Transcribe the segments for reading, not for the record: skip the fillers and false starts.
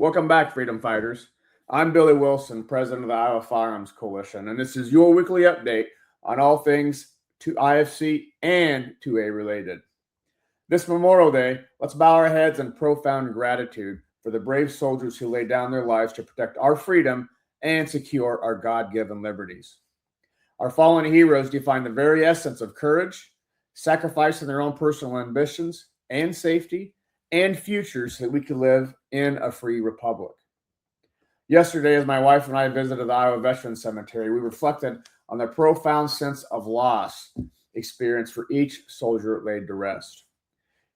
Welcome back, freedom fighters. I'm Billy Wilson, president of the Iowa Firearms Coalition, and this is your weekly update on all things to IFC and 2A related. This Memorial Day, let's bow our heads in profound gratitude for the brave soldiers who laid down their lives to protect our freedom and secure our God-given liberties. Our fallen heroes define the very essence of courage, sacrificing their own personal ambitions and safety and futures so that we could live in a free republic. Yesterday, as my wife and I visited the Iowa Veterans Cemetery, we reflected on the profound sense of loss experienced for each soldier laid to rest.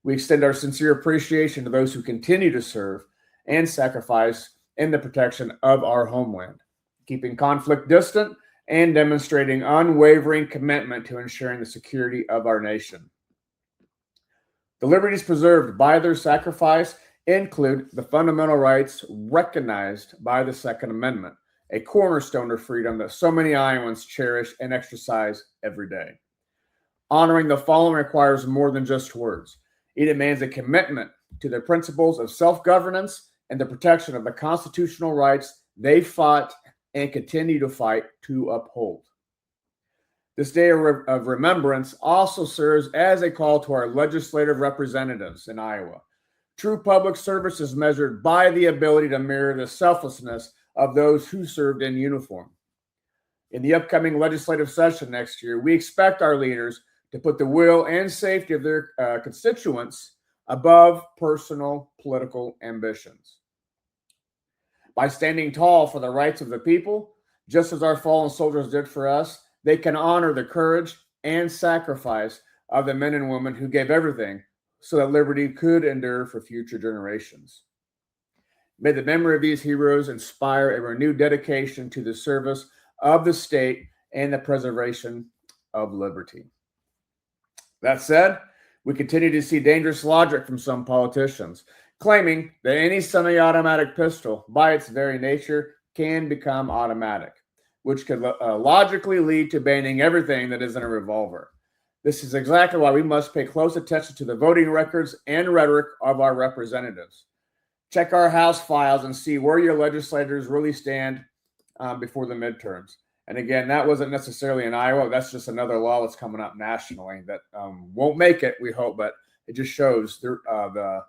We extend our sincere appreciation to those who continue to serve and sacrifice in the protection of our homeland, keeping conflict distant and demonstrating unwavering commitment to ensuring the security of our nation. The liberties preserved by their sacrifice include the fundamental rights recognized by the Second Amendment, a cornerstone of freedom that so many Iowans cherish and exercise every day. Honoring the fallen requires more than just words. It demands a commitment to the principles of self-governance and the protection of the constitutional rights they fought and continue to fight to uphold. This day of remembrance also serves as a call to our legislative representatives in Iowa. True public service is measured by the ability to mirror the selflessness of those who served in uniform. In the upcoming legislative session next year, we expect our leaders to put the will and safety of their constituents above personal political ambitions. By standing tall for the rights of the people, just as our fallen soldiers did for us, they can honor the courage and sacrifice of the men and women who gave everything so that liberty could endure for future generations. May the memory of these heroes inspire a renewed dedication to the service of the state and the preservation of liberty. That said, we continue to see dangerous logic from some politicians, claiming that any semi-automatic pistol, by its very nature, can become automatic, which could logically lead to banning everything that isn't a revolver. This is exactly why we must pay close attention to the voting records and rhetoric of our representatives. Check our House files and see where your legislators really stand before the midterms. And again, that wasn't necessarily in Iowa. That's just another law that's coming up nationally that won't make it, we hope, but it just shows the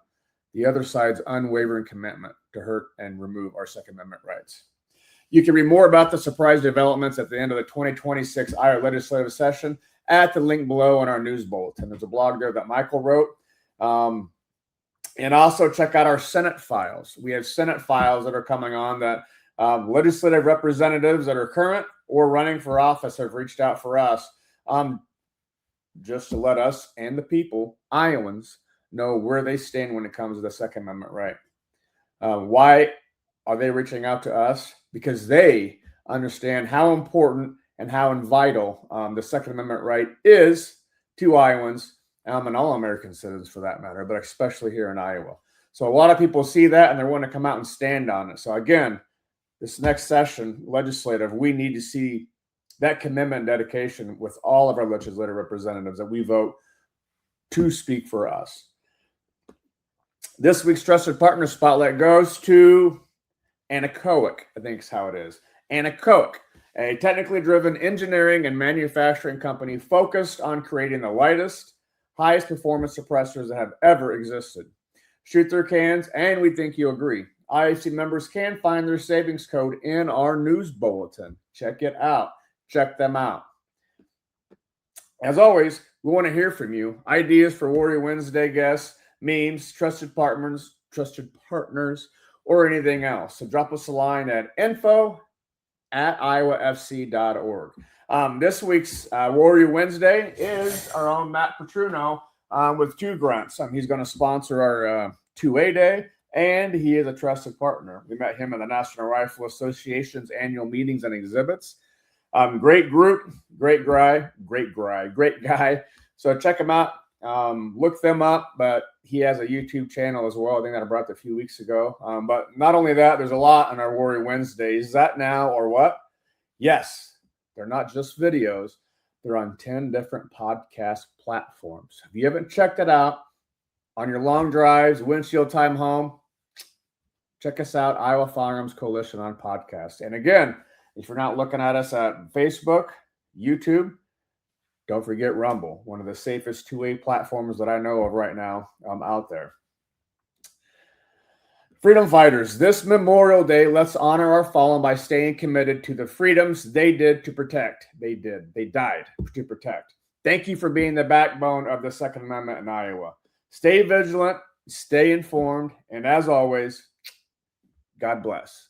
other side's unwavering commitment to hurt and remove our Second Amendment rights. You can read more about the surprise developments at the end of the 2026 Iowa legislative session at the link below in our news bulletin. There's a blog there that Michael wrote. And also check out our Senate files. We have Senate files that are coming on that legislative representatives that are current or running for office have reached out for us just to let us and the people, Iowans, know where they stand when it comes to the Second Amendment right. Why are they reaching out to us? Because they understand how important and how vital the Second Amendment right is to Iowans and all American citizens for that matter, but especially here in Iowa. So a lot of people see that and they want to come out and stand on it. So again, this next session, legislative, we need to see that commitment and dedication with all of our legislative representatives that we vote to speak for us. This week's Trusted Partner Spotlight goes to Anechoic, I think is how it is. Anechoic, a technically driven engineering and manufacturing company focused on creating the lightest, highest performance suppressors that have ever existed. Shoot their cans, and we think you'll agree. IFC members can find their savings code in our news bulletin. Check it out. Check them out. As always, we want to hear from you. Ideas for Warrior Wednesday guests, memes, trusted partners, or anything else. So drop us a line at info@iowafc.org. This week's Warrior Wednesday is our own Matt Petruno with Two Grunts. He's going to sponsor our 2A Day, and he is a trusted partner. We met him at the National Rifle Association's annual meetings and exhibits. Great group, great guy. So check him out. Look them up, but he has a YouTube channel as well. I think that I brought up a few weeks ago. But not only that, there's a lot on our Warrior Wednesdays. Is that now or what? Yes, they're not just videos. They're on 10 different podcast platforms. If you haven't checked it out on your long drives, windshield time home, check us out, Iowa Firearms Coalition on podcast. And again, if you're not looking at us at Facebook, YouTube, don't forget Rumble, one of the safest two-way platforms that I know of right now out there. Freedom fighters, this Memorial Day, let's honor our fallen by staying committed to the freedoms they did to protect. They died to protect. Thank you for being the backbone of the Second Amendment in Iowa. Stay vigilant, stay informed, and as always, God bless.